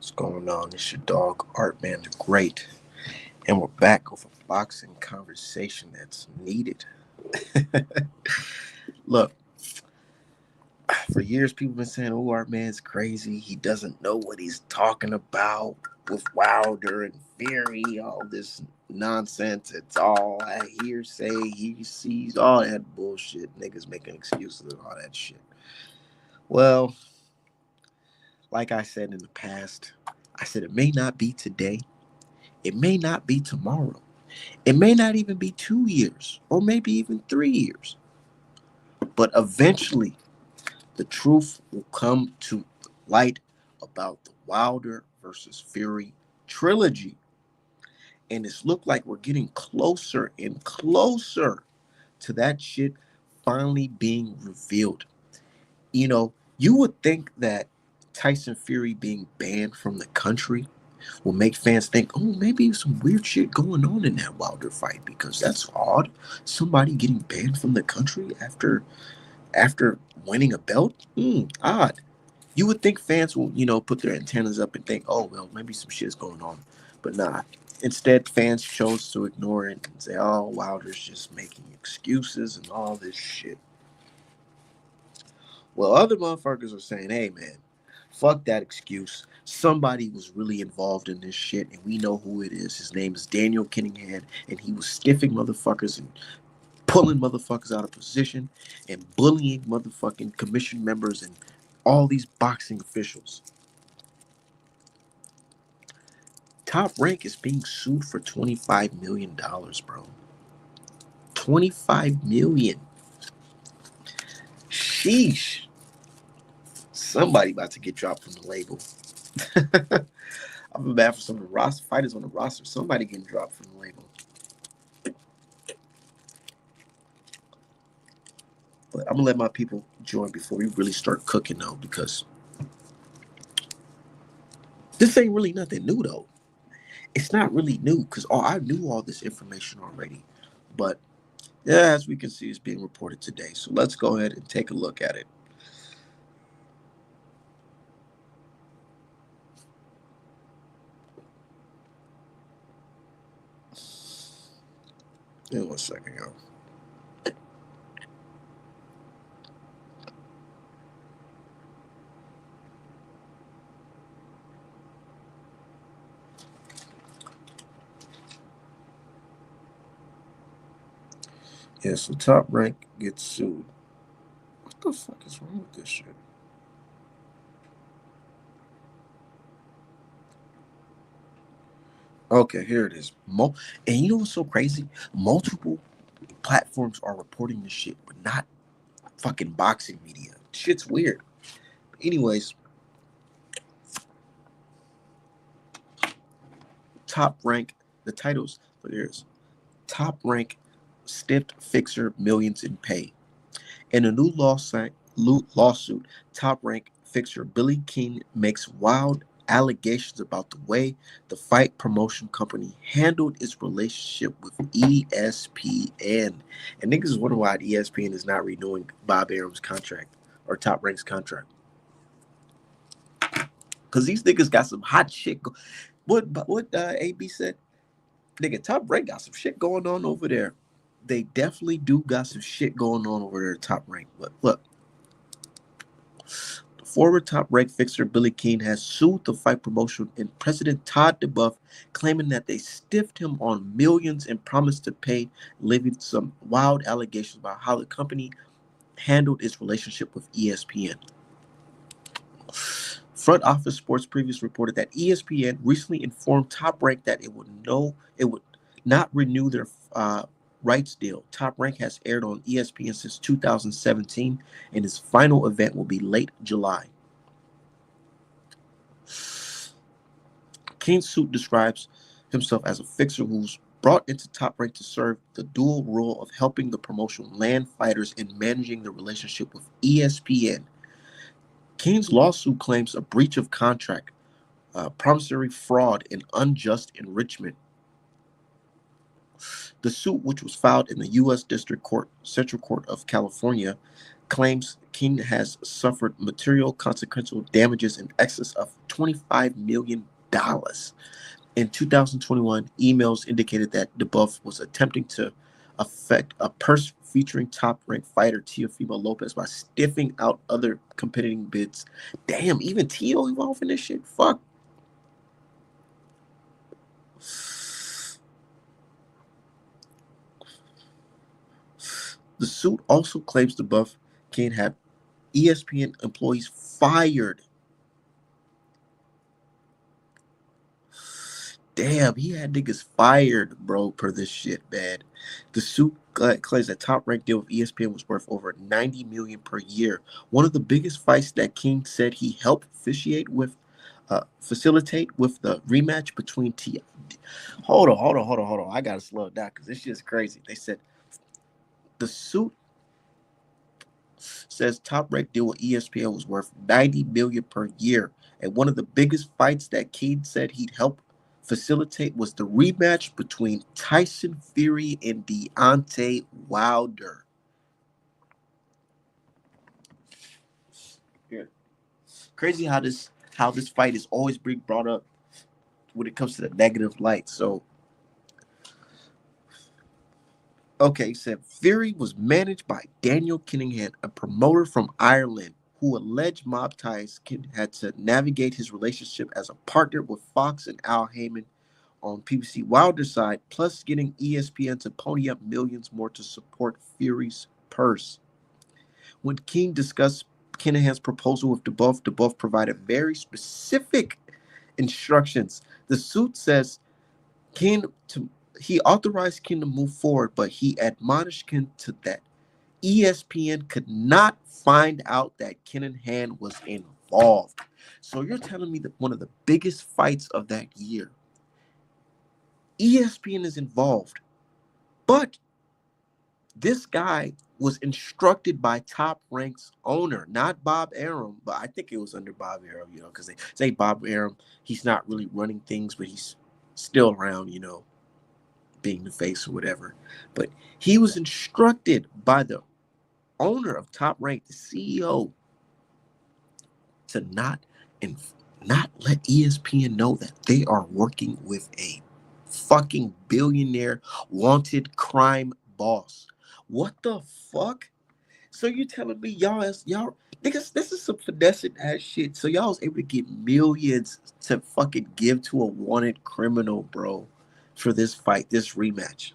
What's going on? It's your dog, Art Man the Great, and we're back with a boxing conversation that's needed. Look, for years people have been saying, "Oh, Art Man's crazy. He doesn't know what he's talking about with Wilder and Fury. All this nonsense. It's all hearsay. He sees all that bullshit. Niggas making excuses and all that shit." Well, like I said in the past, I said it may not be today. It may not be tomorrow. It may not even be 2 years or maybe even 3 years. But eventually, the truth will come to light about the Wilder versus Fury trilogy. And it's looked like we're getting closer and closer to that shit finally being revealed. You would think that Tyson Fury being banned from the country will make fans think, oh, maybe some weird shit going on in that Wilder fight because that's odd. Somebody getting banned from the country after winning a belt? Odd. You would think fans will, put their antennas up and think, oh, well, maybe some shit's going on. But nah. Instead, fans chose to ignore it and say, oh, Wilder's just making excuses and all this shit. Well, other motherfuckers are saying, hey, man, fuck that excuse. Somebody was really involved in this shit, and we know who it is. His name is Daniel Kinningham, and he was stiffing motherfuckers and pulling motherfuckers out of position and bullying motherfucking commission members and all these boxing officials. Top Rank is being sued for $25 million, bro. 25 million. Sheesh. Somebody about to get dropped from the label. I feel bad for some of the roster fighters on the roster. Somebody getting dropped from the label. But I'm gonna let my people join before we really start cooking though, because this ain't really nothing new though. It's not really new because I knew all this information already. But yeah, as we can see, it's being reported today. So let's go ahead and take a look at it. In 1 second, y'all. Yeah, so Top Rank gets sued. What the fuck is wrong with this shit? Okay, here it is. And you know what's so crazy? Multiple platforms are reporting this shit, but not fucking boxing media. Shit's weird. Anyways, Top Rank, the titles, look, here's Top Rank stiffed fixer millions in pay. In a new lawsuit, Top Rank fixer Billy King makes wild allegations about the way the fight promotion company handled its relationship with ESPN. And niggas is wondering why ESPN is not renewing Bob Arum's contract or Top Rank's contract. Because these niggas got some hot shit. What AB said? Nigga, Top Rank got some shit going on over there. They definitely do got some shit going on over there at Top Rank. But look, former Top Rank fixer Billy King has sued the fight promotion and President Todd DeBuff, claiming that they stiffed him on millions and promised to pay, leaving some wild allegations about how the company handled its relationship with ESPN. Front Office Sports previously reported that ESPN recently informed Top Rank that it would not renew their rights deal. Top Rank has aired on ESPN since 2017, and its final event will be late July. King's suit describes himself as a fixer who's brought into Top Rank to serve the dual role of helping the promotion land fighters and managing the relationship with ESPN. King's lawsuit claims a breach of contract, promissory fraud, and unjust enrichment. The suit, which was filed in the U.S. District Court, Central Court of California, claims King has suffered material consequential damages in excess of $25 million. In 2021, emails indicated that DeBuff was attempting to affect a purse featuring top-ranked fighter Teofimo Lopez by stiffing out other competing bids. Damn, even Teo involved in this shit? Fuck. The suit also claims DeBuff can have ESPN employees fired. Damn, he had niggas fired, bro, per this shit, man. The suit claims that top ranked deal with ESPN was worth over $90 million per year. One of the biggest fights that King said he helped facilitate with the rematch between T. Hold on. I gotta slow it down because this shit's crazy. They said the suit says top ranked deal with ESPN was worth $90 million per year. And one of the biggest fights that King said he'd help facilitate was the rematch between Tyson Fury and Deontay Wilder. Yeah. Crazy how this fight is always being brought up when it comes to the negative light. So okay, he said Fury was managed by Daniel Kinningham, a promoter from Ireland who alleged mob ties had to navigate his relationship as a partner with Fox and Al Heyman on PBC Wilder's side, plus getting ESPN to pony up millions more to support Fury's purse. When King discussed Kinnahan's proposal with DeBuff provided very specific instructions. The suit says King to he authorized King to move forward, but he admonished King to that ESPN could not find out that Kinnahan was involved. So you're telling me that one of the biggest fights of that year, ESPN is involved, but this guy was instructed by Top Rank's owner, not Bob Arum, but I think it was under Bob Arum, because they say Bob Arum, he's not really running things, but he's still around, being the face or whatever. But he was instructed by the owner of Top Rank, the CEO, to not let ESPN know that they are working with a fucking billionaire wanted crime boss. What the fuck? So you telling me y'all niggas, this is some finessing ass shit. So y'all was able to get millions to fucking give to a wanted criminal, bro, for this fight, this rematch.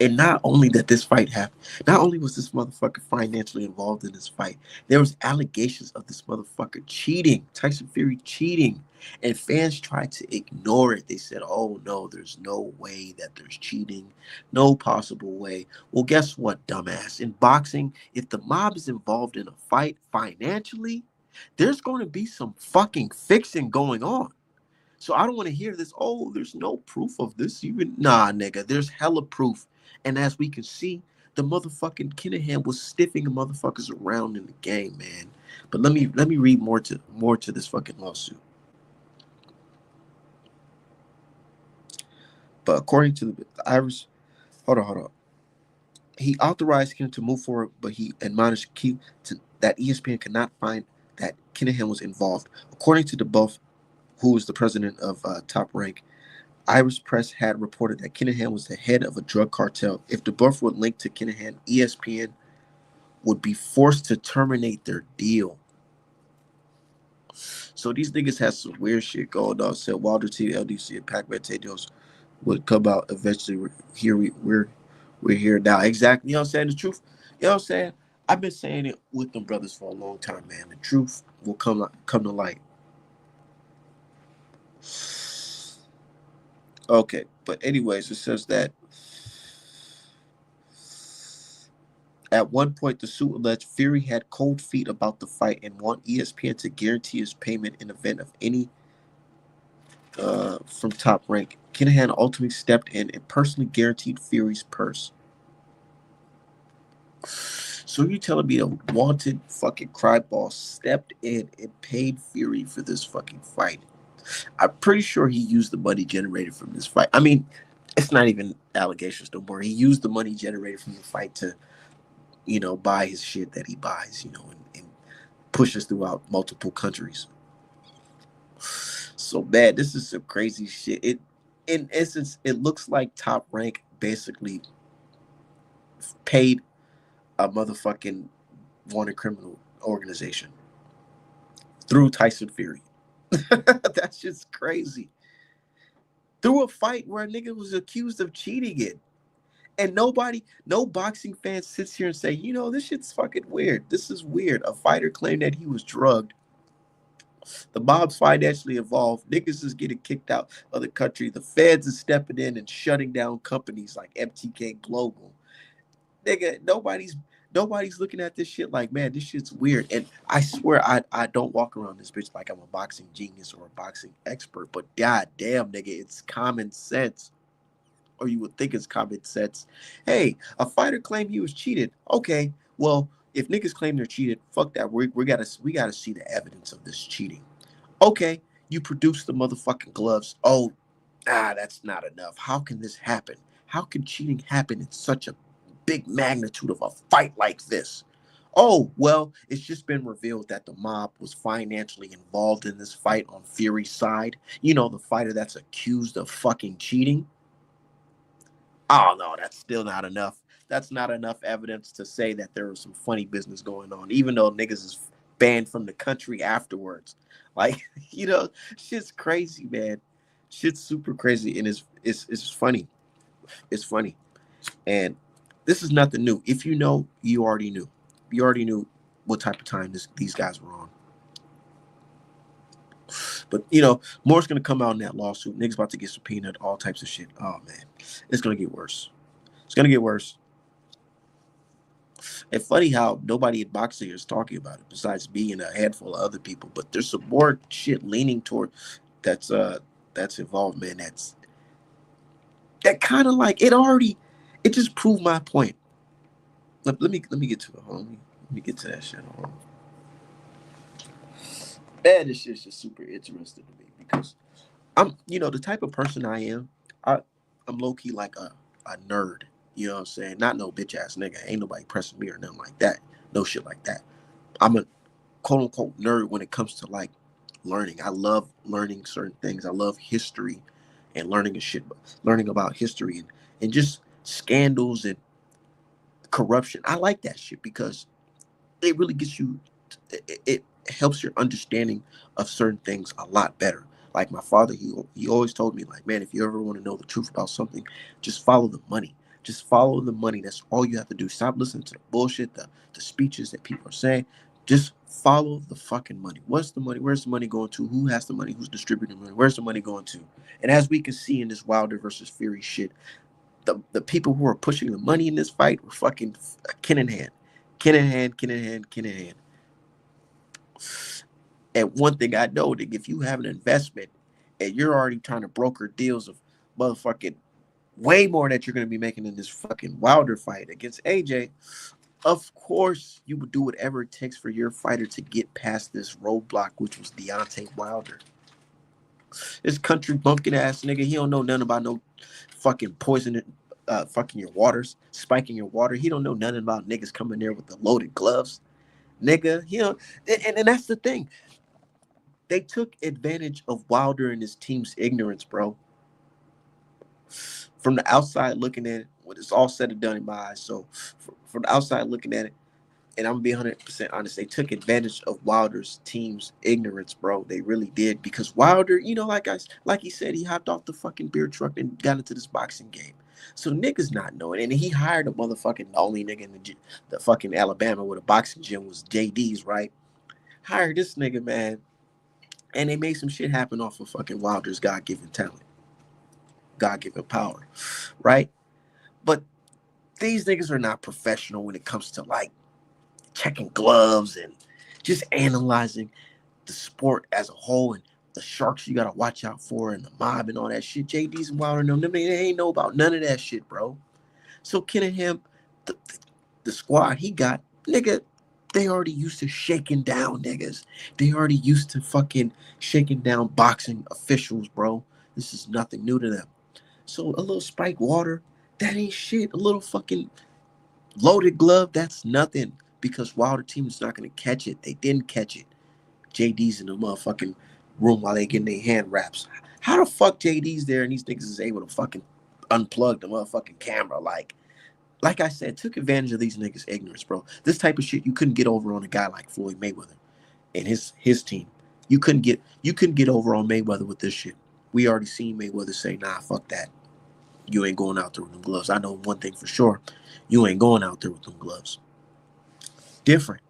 And not only that this fight happened, not only was this motherfucker financially involved in this fight, there was allegations of this motherfucker cheating, Tyson Fury cheating. And fans tried to ignore it. They said, oh no, there's no way that there's cheating. No possible way. Well, guess what, dumbass? In boxing, if the mob is involved in a fight financially, there's going to be some fucking fixing going on. So I don't want to hear this. Oh, there's no proof of this even. Nah, nigga, there's hella proof. And as we can see, the motherfucking Kinnahan was stiffing the motherfuckers around in the game, man. But let me read more to this fucking lawsuit. But according to the Irish, hold on. He authorized him to move forward, but he admonished Keith that ESPN could not find that Kinnahan was involved. According to DeBuff, who is the president of Top Rank, Irish press had reported that Kinnahan was the head of a drug cartel. If DeBuff were linked to Kinnahan, ESPN would be forced to terminate their deal. So these niggas had some weird shit going on. Said Wilder T, LDC, and Pac-Man Tados would come out eventually. We're here now. Exactly. You know what I'm saying? The truth. You know what I'm saying? I've been saying it with them brothers for a long time, man. The truth will come to light. Okay, but anyways, it says that at one point the suit alleged Fury had cold feet about the fight and want ESPN to guarantee his payment in event of any from Top Rank. Kinnahan ultimately stepped in and personally guaranteed Fury's purse. So you telling me a wanted fucking crime boss stepped in and paid Fury for this fucking fight? I'm pretty sure he used the money generated from this fight. I mean, it's not even allegations no more. He used the money generated from the fight to, buy his shit that he buys, and pushes throughout multiple countries. So bad. This is some crazy shit. In essence, it looks like Top Rank basically paid a motherfucking wanted criminal organization through Tyson Fury. That's just crazy. Through a fight where a nigga was accused of cheating it. And nobody, no boxing fan sits here and say, this shit's fucking weird. This is weird. A fighter claimed that he was drugged. The mob's financially involved. Niggas is getting kicked out of the country. The feds is stepping in and shutting down companies like MTK Global. Nigga, nobody's looking at this shit like, man, this shit's weird. And I swear I don't walk around this bitch like I'm a boxing genius or a boxing expert, but god damn, nigga, it's common sense. Or you would think it's common sense. Hey, a fighter claimed he was cheated. Okay, well, if niggas claim they're cheated, fuck that. We gotta see the evidence of this cheating. Okay, you produce the motherfucking gloves. Oh, that's not enough. How can this happen? How can cheating happen in such a big magnitude of a fight like this? Oh, well, it's just been revealed that the mob was financially involved in this fight on Fury's side. The fighter that's accused of fucking cheating. Oh no, that's still not enough. That's not enough evidence to say that there was some funny business going on, even though niggas is banned from the country afterwards. Like, shit's crazy, man. Shit's super crazy, and it's funny. It's funny, and this is nothing new. If you know, you already knew. You already knew what type of time these guys were on. But more's gonna come out in that lawsuit. Niggas about to get subpoenaed, all types of shit. Oh man, it's gonna get worse. It's gonna get worse. And funny how nobody in boxing is talking about it besides me and a handful of other people. But there's some more shit leaning toward that's involved, man. That kind of like it just proved my point. Let me get to it. Hold on. Let me get to that shit. Hold on. Man, this shit's just super interesting to me because I'm the type of person I am. I'm low key like a nerd. You know what I'm saying? Not no bitch ass nigga. Ain't nobody pressing me or nothing like that. No shit like that. I'm a quote unquote nerd when it comes to like learning. I love learning certain things. I love history and learning about history and just scandals and corruption. I like that shit because it really gets you, it helps your understanding of certain things a lot better. Like my father, he always told me, like, man, if you ever want to know the truth about something, just follow the money. Just follow the money. That's all you have to do. Stop listening to the bullshit, the speeches that people are saying. Just follow the fucking money. What's the money? Where's the money going to? Who has the money? Who's distributing the money? Where's the money going to? And as we can see in this Wilder versus Fury shit, the people who are pushing the money in this fight were fucking kin in hand. Kin in hand, kin in hand, kin in hand. And one thing I know, that if you have an investment and you're already trying to broker deals of motherfucking way more that you're going to be making in this fucking Wilder fight against AJ, of course you would do whatever it takes for your fighter to get past this roadblock, which was Deontay Wilder. This country bumpkin ass nigga, he don't know nothing about no fucking poisoning, fucking your waters, spiking your water. He don't know nothing about niggas coming there with the loaded gloves. Nigga, and that's the thing. They took advantage of Wilder and his team's ignorance, bro. From the outside looking at it, when it's all said and done in my eyes. So from the outside looking at it, and I'm gonna be 100% honest, they took advantage of Wilder's team's ignorance, bro. They really did, because Wilder, like he said, he hopped off the fucking beer truck and got into this boxing game. So niggas not knowing, and he hired a motherfucking only nigga in the fucking Alabama where the boxing gym was JD's, right? Hired this nigga, man, and they made some shit happen off of fucking Wilder's God-given talent, God-given power, right? But these niggas are not professional when it comes to like checking gloves and just analyzing the sport as a whole and the sharks you gotta watch out for and the mob and all that shit. JD's and Wilder and them, they ain't know about none of that shit, bro. So Kenningham, the squad he got, nigga, they already used to shaking down niggas. They already used to fucking shaking down boxing officials, bro. This is nothing new to them. So a little spiked water, that ain't shit. A little fucking loaded glove, that's nothing, because Wilder team is not going to catch it. They didn't catch it. JD's in the motherfucking room while they getting their hand wraps. How the fuck JD's there and these niggas is able to fucking unplug the motherfucking camera? Like I said, took advantage of these niggas' ignorance, bro. This type of shit you couldn't get over on a guy like Floyd Mayweather and his team. You couldn't get over on Mayweather with this shit. We already seen Mayweather say, nah, fuck that. You ain't going out there with them gloves. I know one thing for sure. You ain't going out there with them gloves. Different.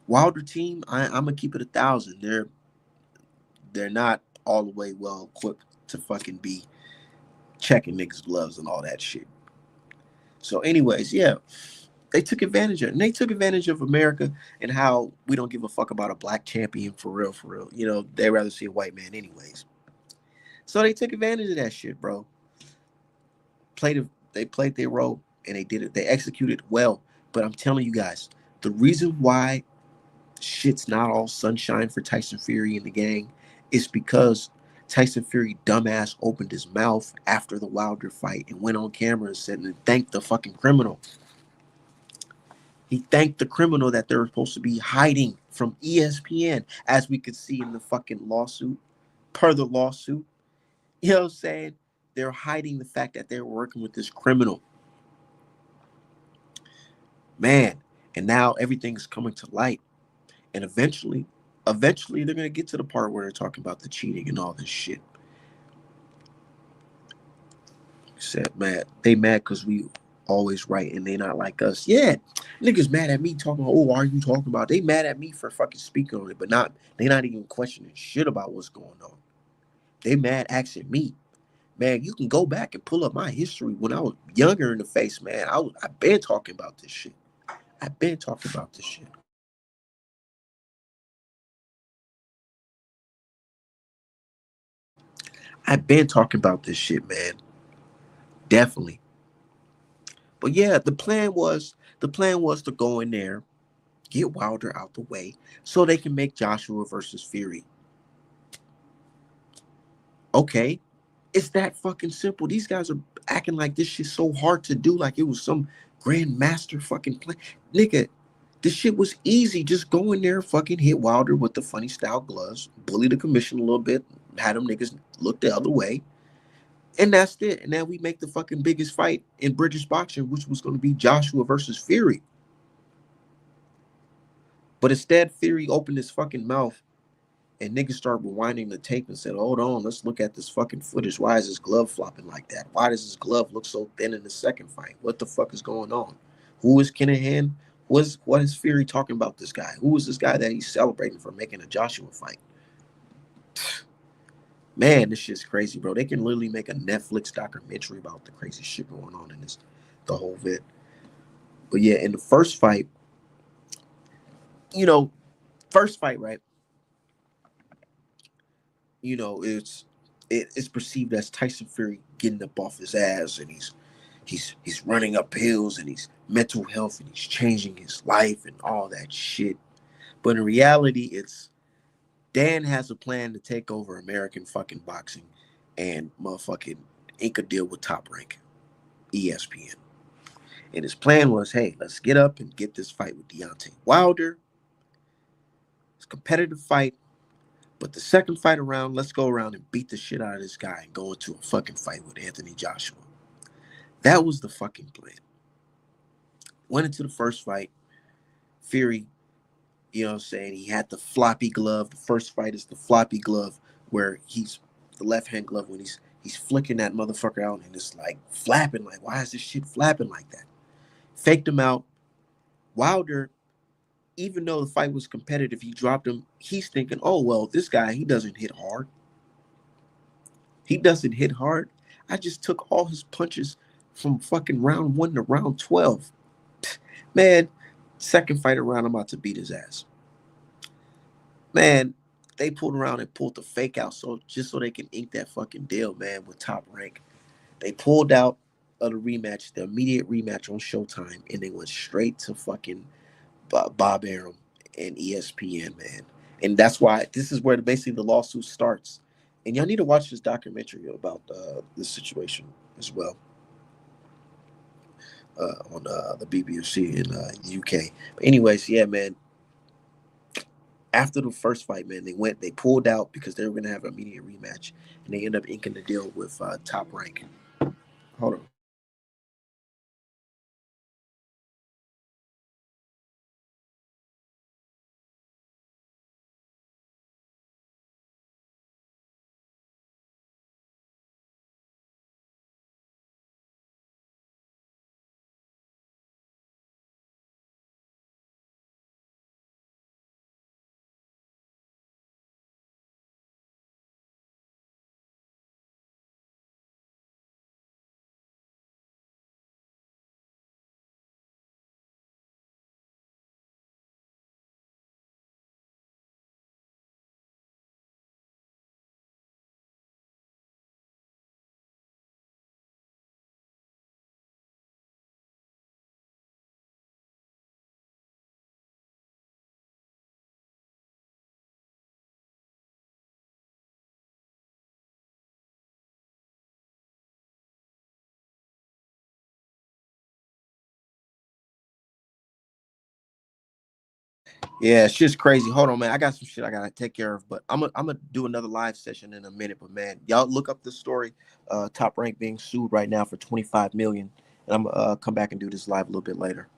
Wilder team, I'm gonna keep it 1,000. They're not all the way well equipped to fucking be checking niggas' gloves and all that shit. So, anyways, yeah, they took advantage of it. And they took advantage of America and how we don't give a fuck about a black champion for real, for real. You know, they rather see a white man anyways. So they took advantage of that shit, bro. They played their role and they did it. They executed well. But I'm telling you guys, the reason why shit's not all sunshine for Tyson Fury and the gang is because Tyson Fury dumbass opened his mouth after the Wilder fight and went on camera and said and thanked the fucking criminal. He thanked the criminal that they're supposed to be hiding from ESPN, as we could see in the fucking lawsuit, per the lawsuit. You know what I'm saying? They're hiding the fact that they're working with this criminal. Man, and now everything's coming to light. And eventually they're gonna get to the part where they're talking about the cheating and all this shit. Said mad. They mad because we always right and they not like us. Yeah, niggas mad at me talking about, oh, why are you talking about? They mad at me for fucking speaking on it, but they not even questioning shit about what's going on. They mad asking me. Man, you can go back and pull up my history when I was younger in the face, man. I've been talking about this shit. I've been talking about this shit. I've been talking about this shit, man. Definitely. But yeah, the plan was to go in there, get Wilder out the way, so they can make Joshua versus Fury. Okay, it's that fucking simple. These guys are acting like this shit's so hard to do, like it was some grandmaster fucking plan. Nigga, this shit was easy. Just go in there, fucking hit Wilder with the funny style gloves, bully the commission a little bit, had them niggas look the other way, and that's it. And now we make the fucking biggest fight in British boxing, which was going to be Joshua versus Fury. But instead, Fury opened his fucking mouth and niggas started rewinding the tape and said, hold on, let's look at this fucking footage. Why is his glove flopping like that? Why does his glove look so thin in the second fight? What the fuck is going on? Who is Kinahan? What is Fury talking about this guy? Who is this guy that he's celebrating for making a Joshua fight? Man, this shit's crazy, bro. They can literally make a Netflix documentary about the crazy shit going on in this, the whole bit. But yeah, in the first fight, you know, first fight, right? It's perceived as Tyson Fury getting up off his ass and he's running up hills and he's mental health and he's changing his life and all that shit. But in reality, it's Dan has a plan to take over American fucking boxing and motherfucking ink a deal with Top Rank, ESPN. And his plan was, hey, let's get up and get this fight with Deontay Wilder. It's a competitive fight. But the second fight around, let's go around and beat the shit out of this guy and go into a fucking fight with Anthony Joshua. That was the fucking plan. Went into the first fight. Fury, you know what I'm saying? He had the floppy glove. The first fight is the floppy glove where he's the left hand glove when he's flicking that motherfucker out and it's like flapping. Like, why is this shit flapping like that? Faked him out. Wilder, even though the fight was competitive, he dropped him. He's thinking, oh, well, this guy, he doesn't hit hard. He doesn't hit hard. I just took all his punches from fucking round 1 to round 12. Man, second fight around, I'm about to beat his ass. Man, they pulled around and pulled the fake out just so they can ink that fucking deal, man, with Top Rank. They pulled out of the rematch, the immediate rematch on Showtime, and they went straight to fucking Bob Arum and ESPN, man. And that's why this is where basically the lawsuit starts. And y'all need to watch this documentary about this situation as well on the BBC in UK. But anyways, yeah, man. After the first fight, man, they pulled out because they were gonna have an immediate rematch, and they ended up inking the deal with Top Rank. Hold on. Yeah, it's just crazy. Hold on, man. I got some shit I gotta take care of, but I'm gonna do another live session in a minute. But man, y'all look up this story. Top Rank being sued right now for 25 million, and I'm gonna come back and do this live a little bit later.